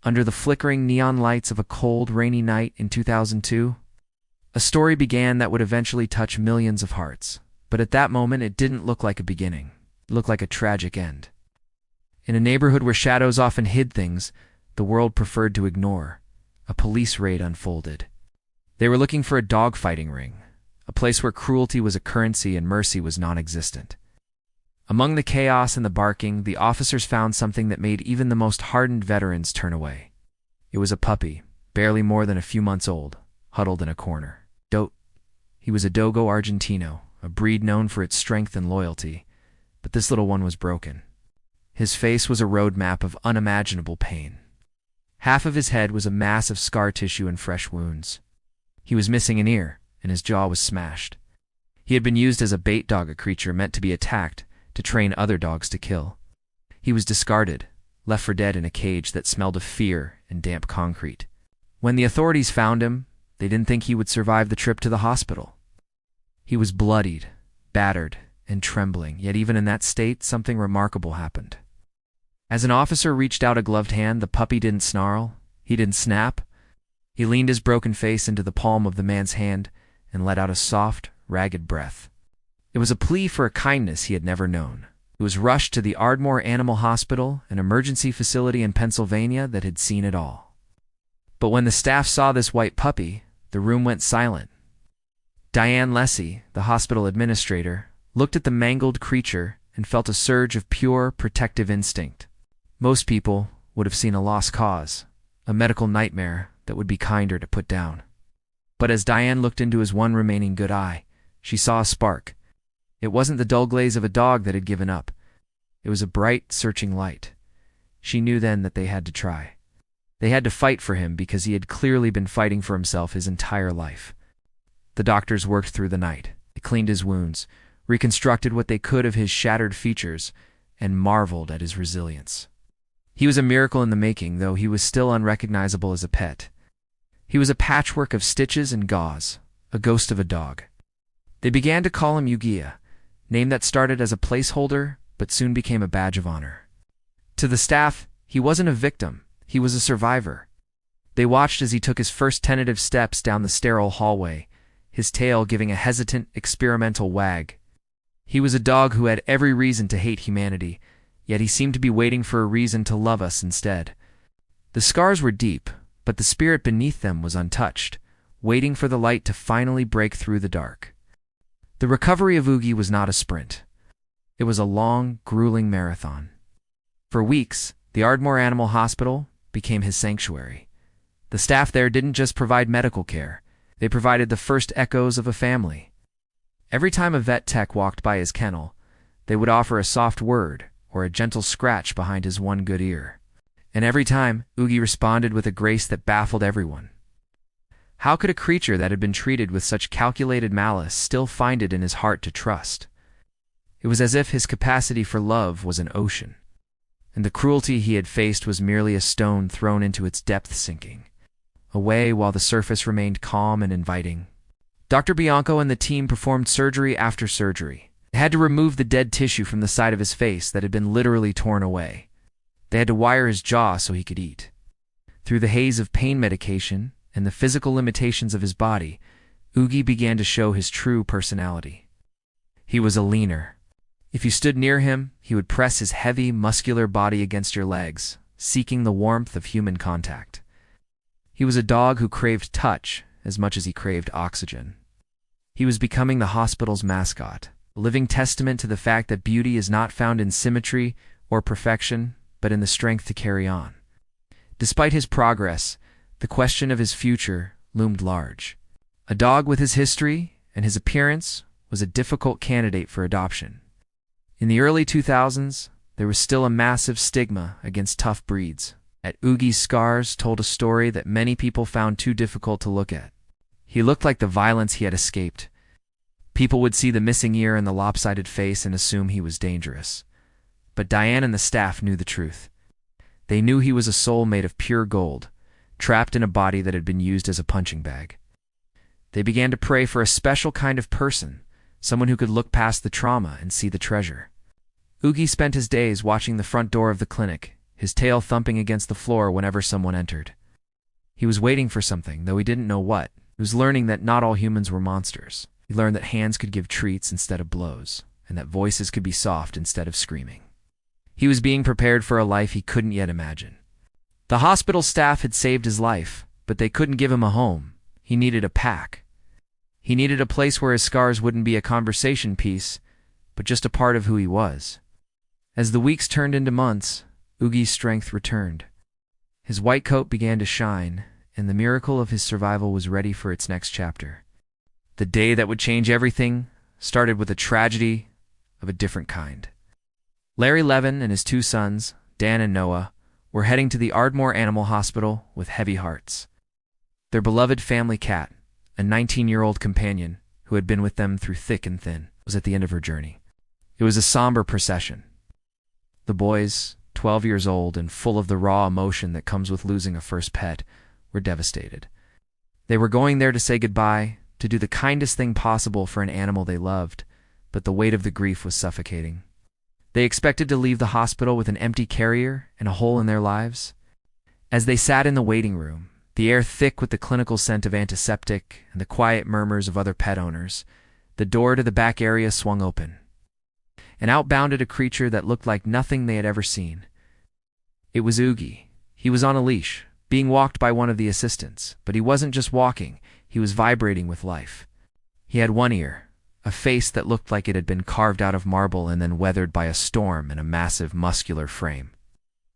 under the flickering neon lights of a cold, rainy night in 2002. A story began that would eventually touch millions of hearts, but at that moment it didn't look like a beginning. It looked like a tragic end. In a neighborhood where shadows often hid things the world preferred to ignore, a police raid unfolded. They were looking for a dogfighting ring, a place where cruelty was a currency and mercy was non-existent. Among the chaos and the barking, the officers found something that made even the most hardened veterans turn away. It was a puppy, barely more than a few months old, huddled in a corner. He was a Dogo Argentino, a breed known for its strength and loyalty, but this little one was broken. His face was a roadmap of unimaginable pain. Half of his head was a mass of scar tissue and fresh wounds. He was missing an ear, and his jaw was smashed. He had been used as a bait dog, a creature meant to be attacked, to train other dogs to kill. He was discarded, left for dead in a cage that smelled of fear and damp concrete. When the authorities found him, they didn't think he would survive the trip to the hospital. He was bloodied, battered, and trembling, yet even in that state, something remarkable happened. As an officer reached out a gloved hand, the puppy didn't snarl, he didn't snap. He leaned his broken face into the palm of the man's hand and let out a soft, ragged breath. It was a plea for a kindness he had never known. He was rushed to the Ardmore Animal Hospital, an emergency facility in Pennsylvania that had seen it all. But when the staff saw this white puppy, the room went silent. Diane Lessie, the hospital administrator, looked at the mangled creature and felt a surge of pure, protective instinct. Most people would have seen a lost cause, a medical nightmare that would be kinder to put down. But as Diane looked into his one remaining good eye, she saw a spark. It wasn't the dull glaze of a dog that had given up. It was a bright, searching light. She knew then that they had to try. They had to fight for him because he had clearly been fighting for himself his entire life. The doctors worked through the night. They cleaned his wounds, reconstructed what they could of his shattered features, and marveled at his resilience. He was a miracle in the making, though he was still unrecognizable as a pet. He was a patchwork of stitches and gauze, a ghost of a dog. They began to call him Oogy, a name that started as a placeholder but soon became a badge of honor. To the staff, he wasn't a victim, he was a survivor. They watched as he took his first tentative steps down the sterile hallway, his tail giving a hesitant, experimental wag. He was a dog who had every reason to hate humanity, yet he seemed to be waiting for a reason to love us instead. The scars were deep, but the spirit beneath them was untouched, waiting for the light to finally break through the dark. The recovery of Oogy was not a sprint. It was a long, grueling marathon. For weeks, the Ardmore Animal Hospital became his sanctuary. The staff there didn't just provide medical care, they provided the first echoes of a family. Every time a vet tech walked by his kennel, they would offer a soft word or a gentle scratch behind his one good ear. And every time, Oogy responded with a grace that baffled everyone. How could a creature that had been treated with such calculated malice still find it in his heart to trust? It was as if his capacity for love was an ocean, and the cruelty he had faced was merely a stone thrown into its depth sinking, away while the surface remained calm and inviting. Dr. Bianco and the team performed surgery after surgery. They had to remove the dead tissue from the side of his face that had been literally torn away. They had to wire his jaw so he could eat. Through the haze of pain medication and the physical limitations of his body, Oogy began to show his true personality. He was a leaner. If you stood near him, he would press his heavy, muscular body against your legs, seeking the warmth of human contact. He was a dog who craved touch as much as he craved oxygen. He was becoming the hospital's mascot, a living testament to the fact that beauty is not found in symmetry or perfection, but in the strength to carry on. Despite his progress, the question of his future loomed large. A dog with his history and his appearance was a difficult candidate for adoption. In the early 2000s, there was still a massive stigma against tough breeds. Yet Oogy's scars told a story that many people found too difficult to look at. He looked like the violence he had escaped. People would see the missing ear and the lopsided face and assume he was dangerous. But Diane and the staff knew the truth. They knew he was a soul made of pure gold, trapped in a body that had been used as a punching bag. They began to pray for a special kind of person, someone who could look past the trauma and see the treasure. Oogy spent his days watching the front door of the clinic, his tail thumping against the floor whenever someone entered. He was waiting for something, though he didn't know what. He was learning that not all humans were monsters. He learned that hands could give treats instead of blows, and that voices could be soft instead of screaming. He was being prepared for a life he couldn't yet imagine. The hospital staff had saved his life, but they couldn't give him a home. He needed a pack. He needed a place where his scars wouldn't be a conversation piece, but just a part of who he was. As the weeks turned into months, Oogy's strength returned. His white coat began to shine, and the miracle of his survival was ready for its next chapter. The day that would change everything started with a tragedy of a different kind. Larry Levin and his two sons, Dan and Noah, were heading to the Ardmore Animal Hospital with heavy hearts. Their beloved family cat, a 19-year-old companion who had been with them through thick and thin, was at the end of her journey. It was a somber procession. The boys, 12 years old and full of the raw emotion that comes with losing a first pet, were devastated. They were going there to say goodbye, to do the kindest thing possible for an animal they loved, but the weight of the grief was suffocating. They expected to leave the hospital with an empty carrier and a hole in their lives. As they sat in the waiting room, the air thick with the clinical scent of antiseptic and the quiet murmurs of other pet owners, the door to the back area swung open. And out bounded a creature that looked like nothing they had ever seen. It was Oogy. He was on a leash, being walked by one of the assistants, but he wasn't just walking, he was vibrating with life. He had one ear, a face that looked like it had been carved out of marble and then weathered by a storm, and a massive muscular frame.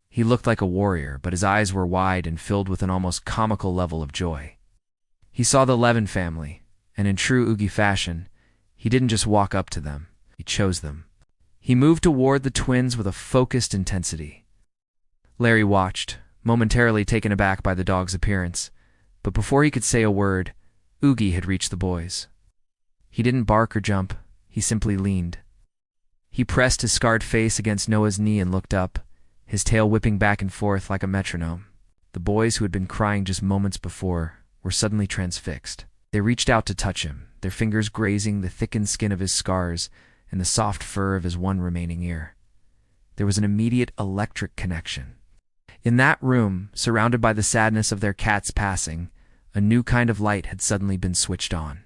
He looked like a warrior, but his eyes were wide and filled with an almost comical level of joy. He saw the Levin family, and in true Oogy fashion, he didn't just walk up to them, he chose them. He moved toward the twins with a focused intensity. Larry watched, momentarily taken aback by the dog's appearance, but before he could say a word, Oogy had reached the boys. He didn't bark or jump, he simply leaned. He pressed his scarred face against Noah's knee and looked up, his tail whipping back and forth like a metronome. The boys, who had been crying just moments before, were suddenly transfixed. They reached out to touch him, their fingers grazing the thickened skin of his scars and the soft fur of his one remaining ear. There was an immediate electric connection. In that room, surrounded by the sadness of their cat's passing, a new kind of light had suddenly been switched on.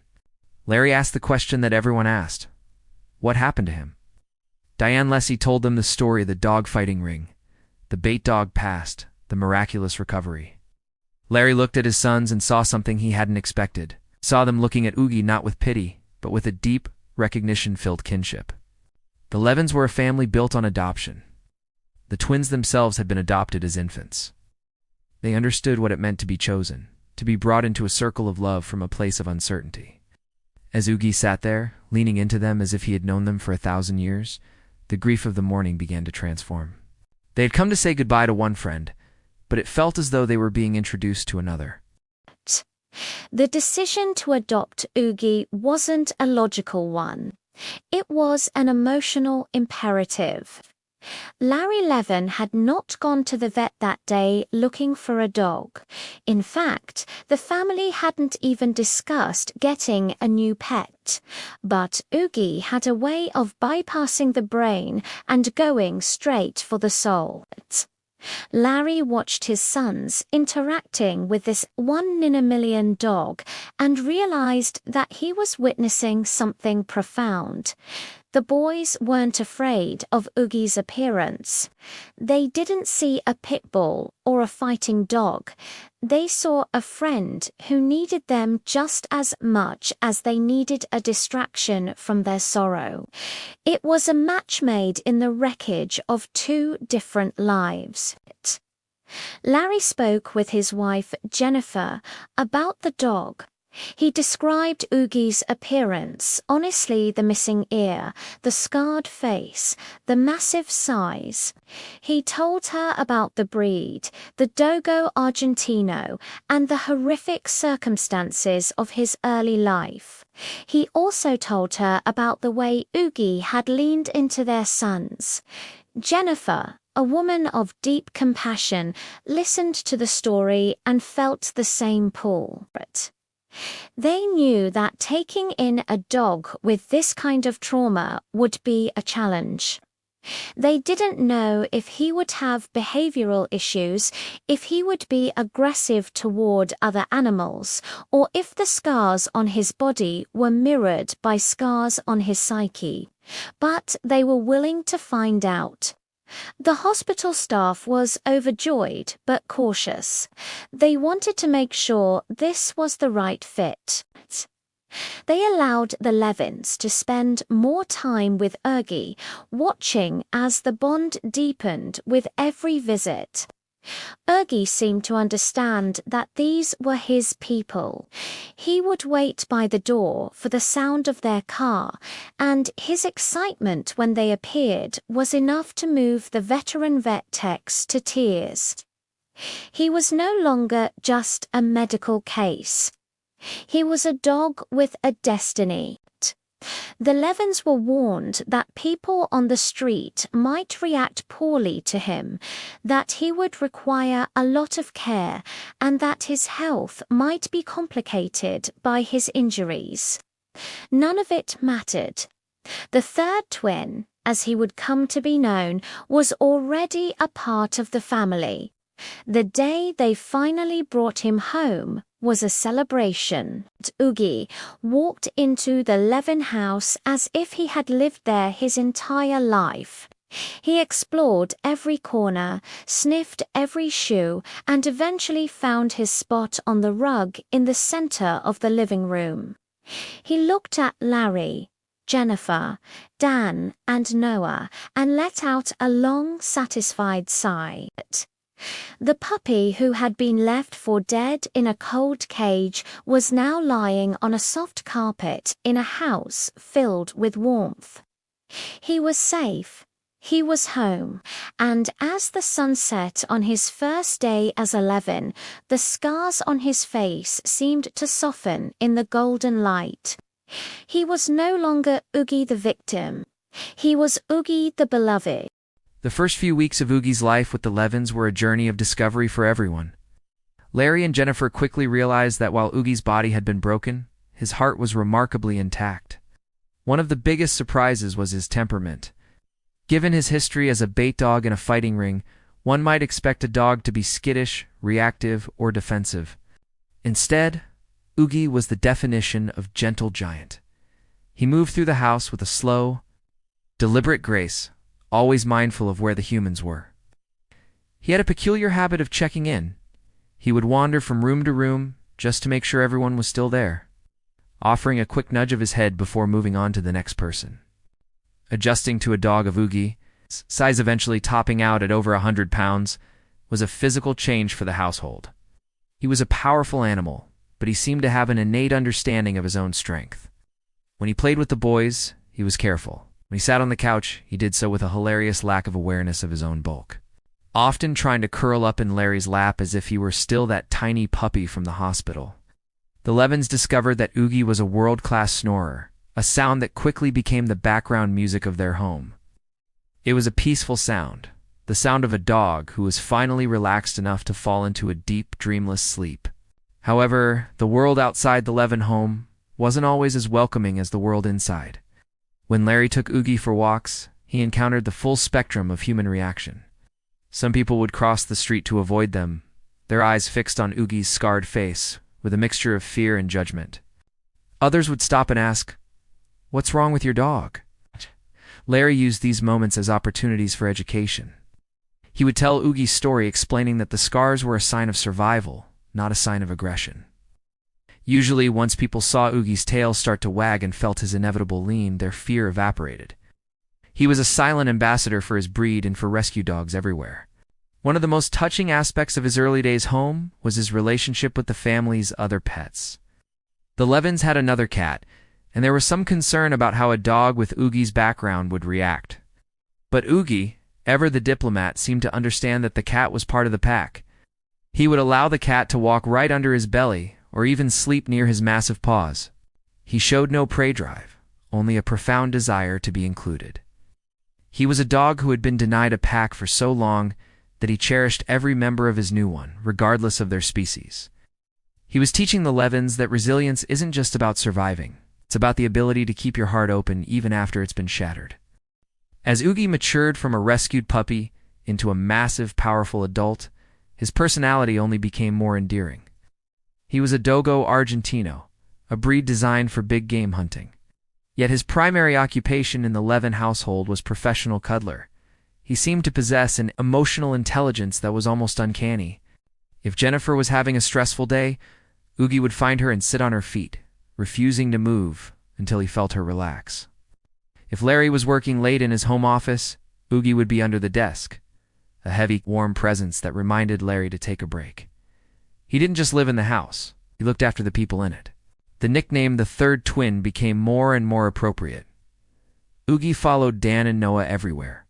Larry asked the question that everyone asked. What happened to him? Diane Lessie told them the story of the dog-fighting ring, the bait dog passed, the miraculous recovery. Larry looked at his sons and saw something he hadn't expected. Saw them looking at Oogy not with pity, but with a deep, recognition-filled kinship. The Levins were a family built on adoption. The twins themselves had been adopted as infants. They understood what it meant to be chosen, to be brought into a circle of love from a place of uncertainty. As Oogy sat there, leaning into them as if he had known them for 1,000 years, the grief of the morning began to transform. They had come to say goodbye to one friend, but it felt as though they were being introduced to another. The decision to adopt Oogy wasn't a logical one. It was an emotional imperative. Larry Levin had not gone to the vet that day looking for a dog. In fact, the family hadn't even discussed getting a new pet. But Oogy had a way of bypassing the brain and going straight for the soul. Larry watched his sons interacting with this 1 in a million dog and realized that he was witnessing something profound. The boys weren't afraid of Oogy's appearance. They didn't see a pit bull or a fighting dog. They saw a friend who needed them just as much as they needed a distraction from their sorrow. It was a match made in the wreckage of 2 different lives. Larry spoke with his wife, Jennifer, about the dog. He described Oogy's appearance, honestly the missing ear, the scarred face, the massive size. He told her about the breed, the Dogo Argentino, and the horrific circumstances of his early life. He also told her about the way Oogy had leaned into their sons. Jennifer, a woman of deep compassion, listened to the story and felt the same pull. They knew that taking in a dog with this kind of trauma would be a challenge. They didn't know if he would have behavioral issues, if he would be aggressive toward other animals, or if the scars on his body were mirrored by scars on his psyche. But they were willing to find out. The hospital staff was overjoyed but cautious. They wanted to make sure this was the right fit. They allowed the Levins to spend more time with Oogy, watching as the bond deepened with every visit. Oogy seemed to understand that these were his people. He would wait by the door for the sound of their car, and his excitement when they appeared was enough to move the veteran vet techs to tears. He was no longer just a medical case. He was a dog with a destiny. The Levins were warned that people on the street might react poorly to him, that he would require a lot of care, and that his health might be complicated by his injuries. None of it mattered. The third twin, as he would come to be known, was already a part of the family. The day they finally brought him home was a celebration. Oogy walked into the Levin house as if he had lived there his entire life. He explored every corner, sniffed every shoe, and eventually found his spot on the rug in the center of the living room. He looked at Larry, Jennifer, Dan, and Noah, and let out a long, satisfied sigh. The puppy who had been left for dead in a cold cage was now lying on a soft carpet in a house filled with warmth. He was safe. He was home, and as the sun set on his first day as a Levin, the scars on his face seemed to soften in the golden light. He was no longer Oogy the victim. He was Oogy the beloved. The first few weeks of Oogy's life with the Levins were a journey of discovery for everyone. Larry and Jennifer quickly realized that while Oogy's body had been broken, his heart was remarkably intact. One of the biggest surprises was his temperament. Given his history as a bait dog in a fighting ring, one might expect a dog to be skittish, reactive, or defensive. Instead, Oogy was the definition of gentle giant. He moved through the house with a slow, deliberate grace, always mindful of where the humans were. He had a peculiar habit of checking in. He would wander from room to room just to make sure everyone was still there, offering a quick nudge of his head before moving on to the next person. Adjusting to a dog of Oogy's size, eventually topping out at over 100 pounds, was a physical change for the household. He was a powerful animal, but he seemed to have an innate understanding of his own strength. When he played with the boys, he was careful. When he sat on the couch, he did so with a hilarious lack of awareness of his own bulk, often trying to curl up in Larry's lap as if he were still that tiny puppy from the hospital. The Levins discovered that Oogy was a world-class snorer, a sound that quickly became the background music of their home. It was a peaceful sound, the sound of a dog who was finally relaxed enough to fall into a deep, dreamless sleep. However, the world outside the Levin home wasn't always as welcoming as the world inside. When Larry took Oogy for walks, he encountered the full spectrum of human reaction. Some people would cross the street to avoid them, their eyes fixed on Oogy's scarred face, with a mixture of fear and judgment. Others would stop and ask, "What's wrong with your dog?" Larry used these moments as opportunities for education. He would tell Oogy's story, explaining that the scars were a sign of survival, not a sign of aggression. Usually, once people saw Oogy's tail start to wag and felt his inevitable lean, their fear evaporated. He was a silent ambassador for his breed and for rescue dogs everywhere. One of the most touching aspects of his early days home was his relationship with the family's other pets. The Levins had another cat, and there was some concern about how a dog with Oogy's background would react. But Oogy, ever the diplomat, seemed to understand that the cat was part of the pack. He would allow the cat to walk right under his belly, or even sleep near his massive paws. He showed no prey drive, only a profound desire to be included. He was a dog who had been denied a pack for so long that he cherished every member of his new one, regardless of their species. He was teaching the Levins that resilience isn't just about surviving. It's about the ability to keep your heart open even after it's been shattered. As Oogy matured from a rescued puppy into a massive, powerful adult, his personality only became more endearing. He was a Dogo Argentino, a breed designed for big game hunting. Yet his primary occupation in the Levin household was professional cuddler. He seemed to possess an emotional intelligence that was almost uncanny. If Jennifer was having a stressful day, Oogy would find her and sit on her feet, refusing to move until he felt her relax. If Larry was working late in his home office, Oogy would be under the desk, a heavy, warm presence that reminded Larry to take a break. He didn't just live in the house, he looked after the people in it. The nickname the third twin became more and more appropriate. Oogy followed Dan and Noah everywhere.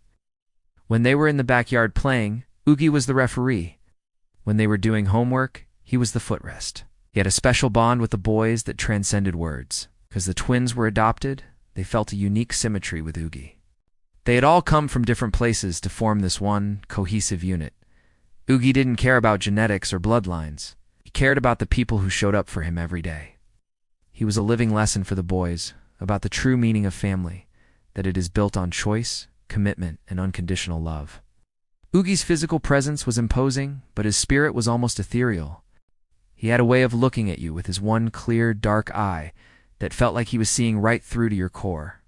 When they were in the backyard playing, Oogy was the referee. When they were doing homework, he was the footrest. He had a special bond with the boys that transcended words. Because the twins were adopted, they felt a unique symmetry with Oogy. They had all come from different places to form this one cohesive unit. Oogy didn't care about genetics or bloodlines. He cared about the people who showed up for him every day. He was a living lesson for the boys about the true meaning of family, that it is built on choice, commitment, and unconditional love. Oogy's physical presence was imposing, but his spirit was almost ethereal. He had a way of looking at you with his one clear, dark eye that felt like he was seeing right through to your core.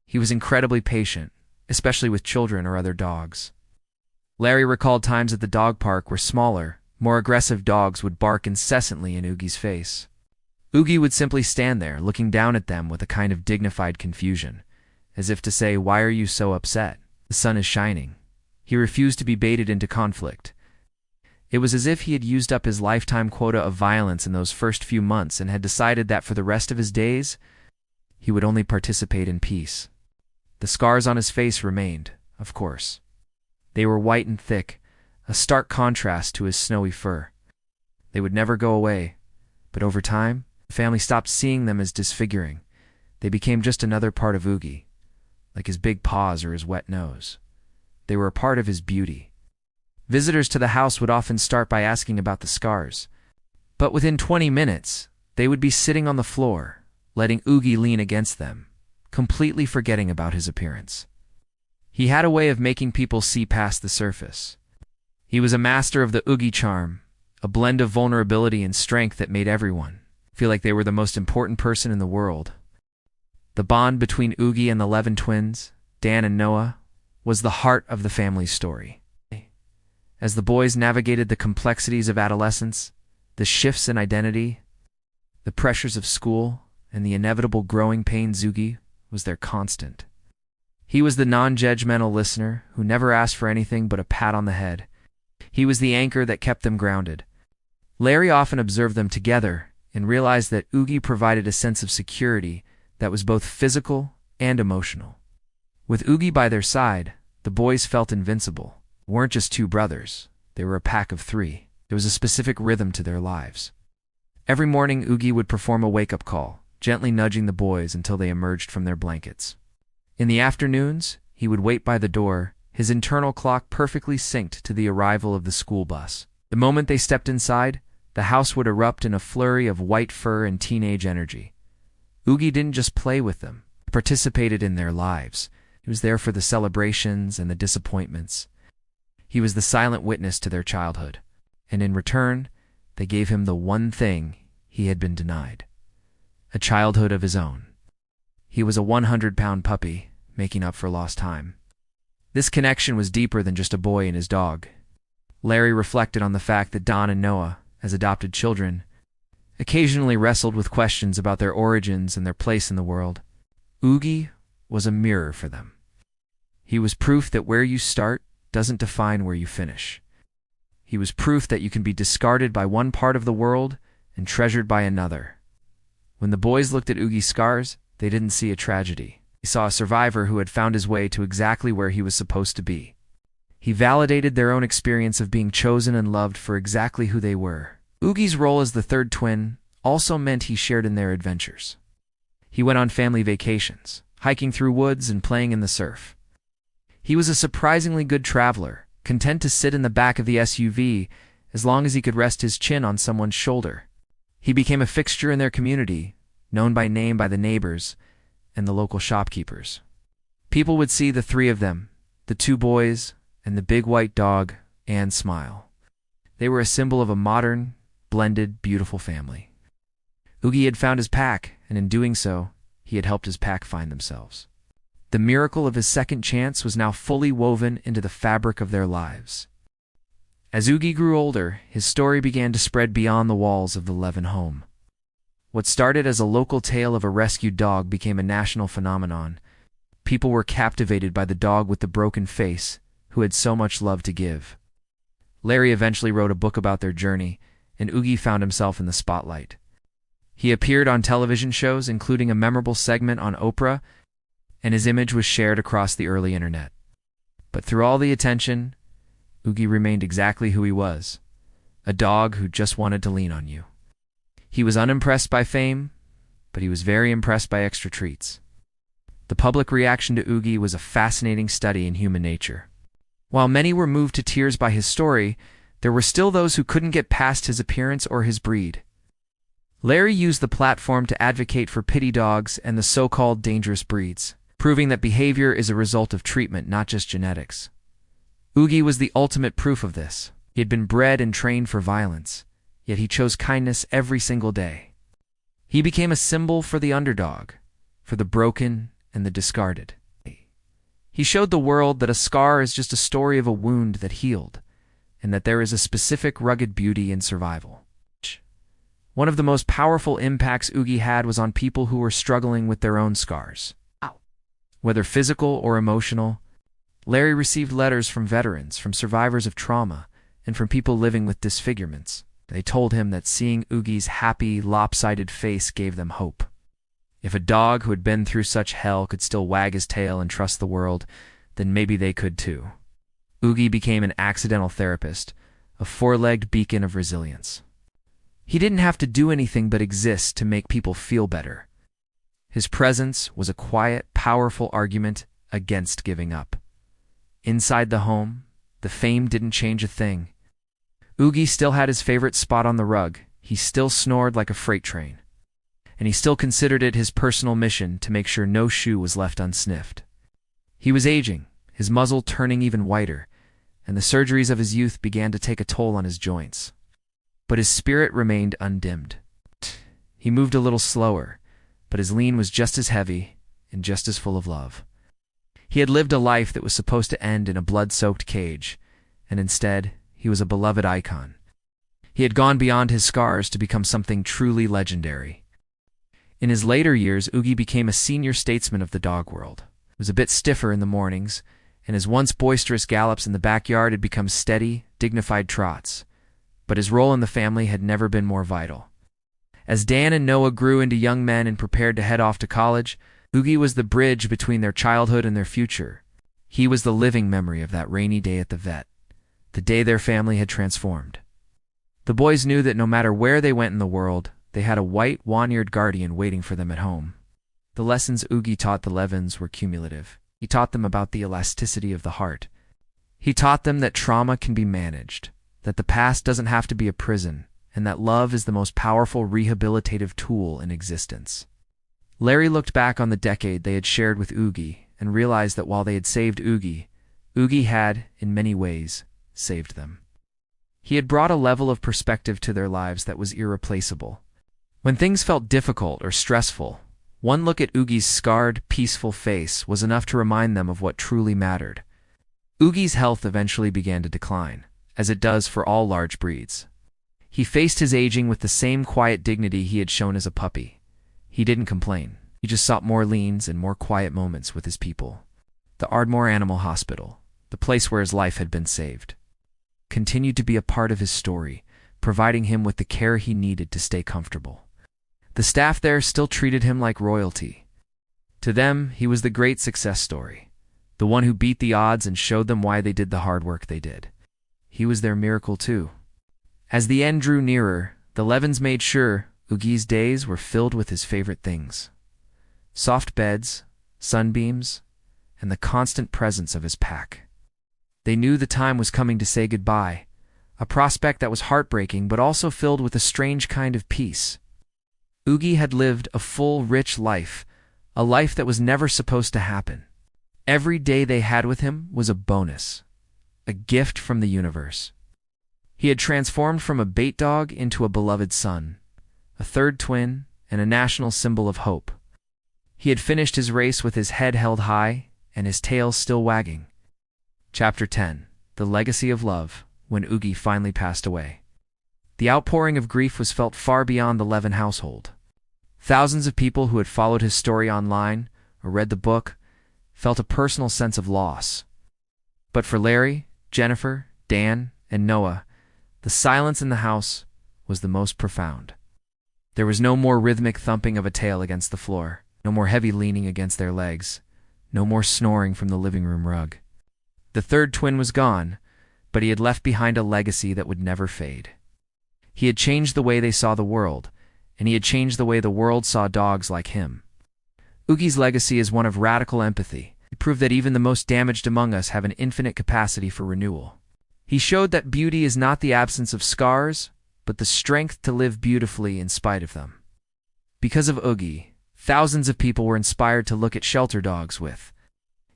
He was incredibly patient, especially with children or other dogs. Larry recalled times at the dog park where smaller, more aggressive dogs would bark incessantly in Oogy's face. Oogy would simply stand there, looking down at them with a kind of dignified confusion, as if to say, "Why are you so upset? The sun is shining." He refused to be baited into conflict. It was as if he had used up his lifetime quota of violence in those first few months and had decided that for the rest of his days, he would only participate in peace. The scars on his face remained, of course. They were white and thick, a stark contrast to his snowy fur. They would never go away, but over time, the family stopped seeing them as disfiguring. They became just another part of Oogy, like his big paws or his wet nose. They were a part of his beauty. Visitors to the house would often start by asking about the scars, but within 20 minutes, they would be sitting on the floor, letting Oogy lean against them, completely forgetting about his appearance. He had a way of making people see past the surface. He was a master of the Oogy charm, a blend of vulnerability and strength that made everyone feel like they were the most important person in the world. The bond between Oogy and the Levin twins, Dan and Noah, was the heart of the family's story. As the boys navigated the complexities of adolescence, the shifts in identity, the pressures of school, and the inevitable growing pains, Oogy was their constant. He was the non-judgmental listener who never asked for anything but a pat on the head. He was the anchor that kept them grounded. Larry often observed them together and realized that Oogy provided a sense of security that was both physical and emotional. With Oogy by their side, the boys felt invincible. They weren't just two brothers, they were a pack of three. There was a specific rhythm to their lives. Every morning, Oogy would perform a wake-up call, gently nudging the boys until they emerged from their blankets. In the afternoons, he would wait by the door, his internal clock perfectly synced to the arrival of the school bus. The moment they stepped inside, the house would erupt in a flurry of white fur and teenage energy. Oogy didn't just play with them, he participated in their lives. He was there for the celebrations and the disappointments. He was the silent witness to their childhood, and in return, they gave him the one thing he had been denied: a childhood of his own. He was a 100-pound puppy, making up for lost time. This connection was deeper than just a boy and his dog. Larry reflected on the fact that Don and Noah, as adopted children, occasionally wrestled with questions about their origins and their place in the world. Oogy was a mirror for them. He was proof that where you start doesn't define where you finish. He was proof that you can be discarded by one part of the world and treasured by another. When the boys looked at Oogy's scars, they didn't see a tragedy. They saw a survivor who had found his way to exactly where he was supposed to be. He validated their own experience of being chosen and loved for exactly who they were. Oogy's role as the third twin also meant he shared in their adventures. He went on family vacations, hiking through woods and playing in the surf. He was a surprisingly good traveler, content to sit in the back of the SUV as long as he could rest his chin on someone's shoulder. He became a fixture in their community, known by name by the neighbors and the local shopkeepers. People would see the three of them, the two boys, and the big white dog, and smile. They were a symbol of a modern, blended, beautiful family. Oogy had found his pack, and in doing so, he had helped his pack find themselves. The miracle of his second chance was now fully woven into the fabric of their lives. As Oogy grew older, his story began to spread beyond the walls of the Levin home. What started as a local tale of a rescued dog became a national phenomenon. People were captivated by the dog with the broken face, who had so much love to give. Larry eventually wrote a book about their journey, and Oogy found himself in the spotlight. He appeared on television shows, including a memorable segment on Oprah, and his image was shared across the early internet. But through all the attention, Oogy remained exactly who he was, a dog who just wanted to lean on you. He was unimpressed by fame, but he was very impressed by extra treats. The public reaction to Oogy was a fascinating study in human nature. While many were moved to tears by his story, there were still those who couldn't get past his appearance or his breed. Larry used the platform to advocate for pity dogs and the so-called dangerous breeds, proving that behavior is a result of treatment, not just genetics. Oogy was the ultimate proof of this. He had been bred and trained for violence, yet he chose kindness every single day. He became a symbol for the underdog, for the broken and the discarded. He showed the world that a scar is just a story of a wound that healed, and that there is a specific rugged beauty in survival. One of the most powerful impacts Oogy had was on people who were struggling with their own scars. Whether physical or emotional, Larry received letters from veterans, from survivors of trauma, and from people living with disfigurements. They told him that seeing Oogy's happy, lopsided face gave them hope. If a dog who had been through such hell could still wag his tail and trust the world, then maybe they could too. Oogy became an accidental therapist, a four-legged beacon of resilience. He didn't have to do anything but exist to make people feel better. His presence was a quiet, powerful argument against giving up. Inside the home, the fame didn't change a thing. Oogy still had his favorite spot on the rug, he still snored like a freight train, and he still considered it his personal mission to make sure no shoe was left unsniffed. He was aging, his muzzle turning even whiter, and the surgeries of his youth began to take a toll on his joints. But his spirit remained undimmed. He moved a little slower, but his lean was just as heavy and just as full of love. He had lived a life that was supposed to end in a blood-soaked cage, and instead, he was a beloved icon. He had gone beyond his scars to become something truly legendary. In his later years, Oogy became a senior statesman of the dog world. He was a bit stiffer in the mornings, and his once boisterous gallops in the backyard had become steady, dignified trots. But his role in the family had never been more vital. As Dan and Noah grew into young men and prepared to head off to college, Oogy was the bridge between their childhood and their future. He was the living memory of that rainy day at the vet, the day their family had transformed. The boys knew that no matter where they went in the world, they had a white, one-eared guardian waiting for them at home. The lessons Oogy taught the Levins were cumulative. He taught them about the elasticity of the heart. He taught them that trauma can be managed, that the past doesn't have to be a prison, and that love is the most powerful rehabilitative tool in existence. Larry looked back on the decade they had shared with Oogy and realized that while they had saved Oogy, Oogy had, in many ways, saved them. He had brought a level of perspective to their lives that was irreplaceable. When things felt difficult or stressful, one look at Oogy's scarred, peaceful face was enough to remind them of what truly mattered. Oogy's health eventually began to decline, as it does for all large breeds. He faced his aging with the same quiet dignity he had shown as a puppy. He didn't complain. He just sought more leans and more quiet moments with his people. The Ardmore Animal Hospital, the place where his life had been saved, continued to be a part of his story, providing him with the care he needed to stay comfortable. The staff there still treated him like royalty. To them, he was the great success story, the one who beat the odds and showed them why they did the hard work they did. He was their miracle too. As the end drew nearer, the Levins made sure Oogy's days were filled with his favorite things: soft beds, sunbeams, and the constant presence of his pack. They knew the time was coming to say goodbye, a prospect that was heartbreaking but also filled with a strange kind of peace. Oogy had lived a full, rich life, a life that was never supposed to happen. Every day they had with him was a bonus, a gift from the universe. He had transformed from a bait dog into a beloved son, a third twin, and a national symbol of hope. He had finished his race with his head held high and his tail still wagging. Chapter 10. The Legacy of Love, when Oogy finally passed away. The outpouring of grief was felt far beyond the Levin household. Thousands of people who had followed his story online or read the book felt a personal sense of loss. But for Larry, Jennifer, Dan, and Noah, the silence in the house was the most profound. There was no more rhythmic thumping of a tail against the floor, no more heavy leaning against their legs, no more snoring from the living room rug. The third twin was gone, but he had left behind a legacy that would never fade. He had changed the way they saw the world, and he had changed the way the world saw dogs like him. Oogy's legacy is one of radical empathy. He proved that even the most damaged among us have an infinite capacity for renewal. He showed that beauty is not the absence of scars, but the strength to live beautifully in spite of them. Because of Oogy, thousands of people were inspired to look at shelter dogs with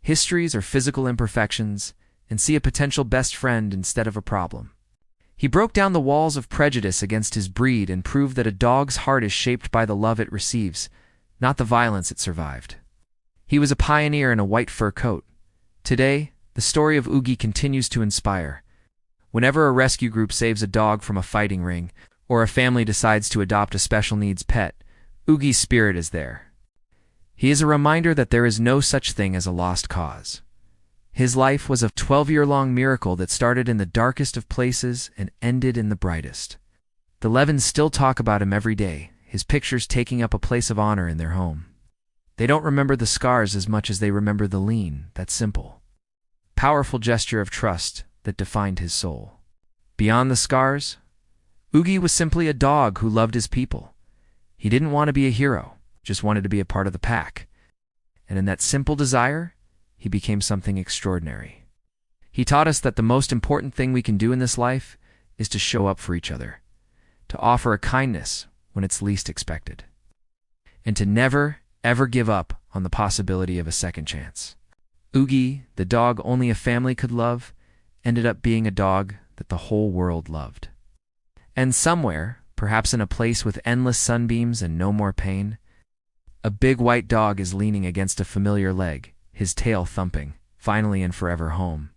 histories or physical imperfections and see a potential best friend instead of a problem. He broke down the walls of prejudice against his breed and proved that a dog's heart is shaped by the love it receives, not the violence it survived. He was a pioneer in a white fur coat. Today, the story of Oogy continues to inspire. Whenever a rescue group saves a dog from a fighting ring, or a family decides to adopt a special needs pet, Oogy's spirit is there. He is a reminder that there is no such thing as a lost cause. His life was a 12-year-long miracle that started in the darkest of places and ended in the brightest. The Levins still talk about him every day, his pictures taking up a place of honor in their home. They don't remember the scars as much as they remember the lean, that simple, powerful gesture of trust that defined his soul. Beyond the scars, Oogy was simply a dog who loved his people. He didn't want to be a hero, just wanted to be a part of the pack. And in that simple desire, he became something extraordinary. He taught us that the most important thing we can do in this life is to show up for each other, to offer a kindness when it's least expected, and to never, ever give up on the possibility of a second chance. Oogy, the dog only a family could love, ended up being a dog that the whole world loved. And somewhere, perhaps in a place with endless sunbeams and no more pain, a big white dog is leaning against a familiar leg, his tail thumping, finally and forever home.